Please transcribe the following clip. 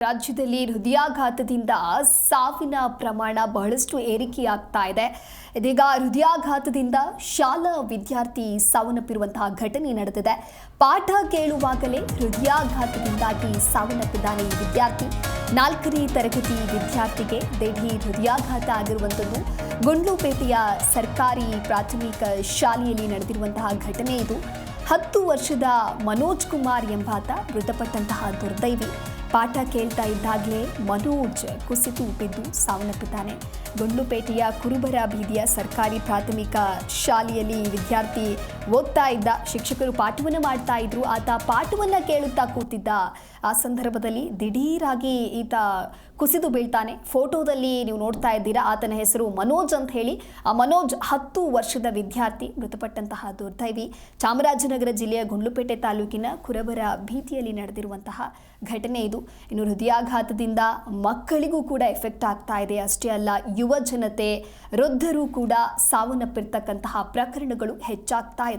ರಾಜ್ಯದಲ್ಲಿ ಹೃದಯಾಘಾತದಿಂದ ಸಾವಿನ ಪ್ರಮಾಣ ಬಹಳಷ್ಟು ಏರಿಕೆಯಾಗ್ತಾ ಇದೆ. ಇದೀಗ ಹೃದಯಾಘಾತದಿಂದ ಶಾಲಾ ವಿದ್ಯಾರ್ಥಿ ಸಾವನ್ನಪ್ಪಿರುವಂತಹ ಘಟನೆ ನಡೆದಿದೆ. ಪಾಠ ಕೇಳುವಾಗಲೇ ಹೃದಯಾಘಾತದಿಂದಾಗಿ ಸಾವನ್ನಪ್ಪಿದ್ದಾನೆ ಈ ವಿದ್ಯಾರ್ಥಿ. 4ನೇ ತರಗತಿ ವಿದ್ಯಾರ್ಥಿಗೆ ದಿಢೀರ್ ಹೃದಯಾಘಾತ ಆಗಿರುವಂಥದ್ದು ಗುಂಡ್ಲುಪೇಟೆಯ ಸರ್ಕಾರಿ ಪ್ರಾಥಮಿಕ ಶಾಲೆಯಲ್ಲಿ ನಡೆದಿರುವಂತಹ ಘಟನೆ ಇದು. 10 ವರ್ಷದ ಮನೋಜ್ ಕುಮಾರ್ ಎಂಬಾತ ಮೃತಪಟ್ಟಂತಹ ದುರ್ದೈವಿ. ಪಾಠ ಕೇಳ್ತಾ ಇದ್ದಾಗಲೇ ಮನೋಜ್ ಕುಸಿದು ಬಿದ್ದು ಸಾವನ್ನಪ್ಪಿದ್ದಾನೆ. ಗುಂಡ್ಲುಪೇಟೆಯ ಕುರುಬರ ಬೀದಿಯ ಸರ್ಕಾರಿ ಪ್ರಾಥಮಿಕ ಶಾಲೆಯಲ್ಲಿ ವಿದ್ಯಾರ್ಥಿ ಓದ್ತಾ ಇದ್ದ. ಶಿಕ್ಷಕರು ಪಾಠವನ್ನು ಮಾಡ್ತಾ ಇದ್ರು. ಆತ ಪಾಠವನ್ನು ಕೇಳುತ್ತಾ ಕೂತಿದ್ದ. ಆ ಸಂದರ್ಭದಲ್ಲಿ ದಿಢೀರಾಗಿ ಈತ ಕುಸಿದು ಬೀಳ್ತಾನೆ. ಫೋಟೋದಲ್ಲಿ ನೀವು ನೋಡ್ತಾ ಇದ್ದೀರಾ. ಆತನ ಹೆಸರು ಮನೋಜ್ ಅಂತ ಹೇಳಿ. ಆ ಮನೋಜ್ 10 ವರ್ಷದ ವಿದ್ಯಾರ್ಥಿ ಮೃತಪಟ್ಟಂತಹ ದುರ್ದೈವಿ. ಚಾಮರಾಜನಗರ ಜಿಲ್ಲೆಯ ಗುಂಡ್ಲುಪೇಟೆ ತಾಲೂಕಿನ ಕುರುಬರ ಬೀದಿಯಲ್ಲಿ ನಡೆದಿರುವಂತಹ ಘಟನೆ ಇದು. ಇನ್ನು ಹೃದಯಾಘಾತದಿಂದ ಮಕ್ಕಳಿಗೂ ಕೂಡ ಎಫೆಕ್ಟ್ ಆಗ್ತಾ ಇದೆ. ಅಷ್ಟೇ ಅಲ್ಲ, ಯುವ ಜನತೆ, ವೃದ್ಧರು ಕೂಡ ಸಾವನ್ನಪ್ಪಿರ್ತಕ್ಕಂತಹ ಪ್ರಕರಣಗಳು ಹೆಚ್ಚಾಗ್ತಾ ಇದೆ.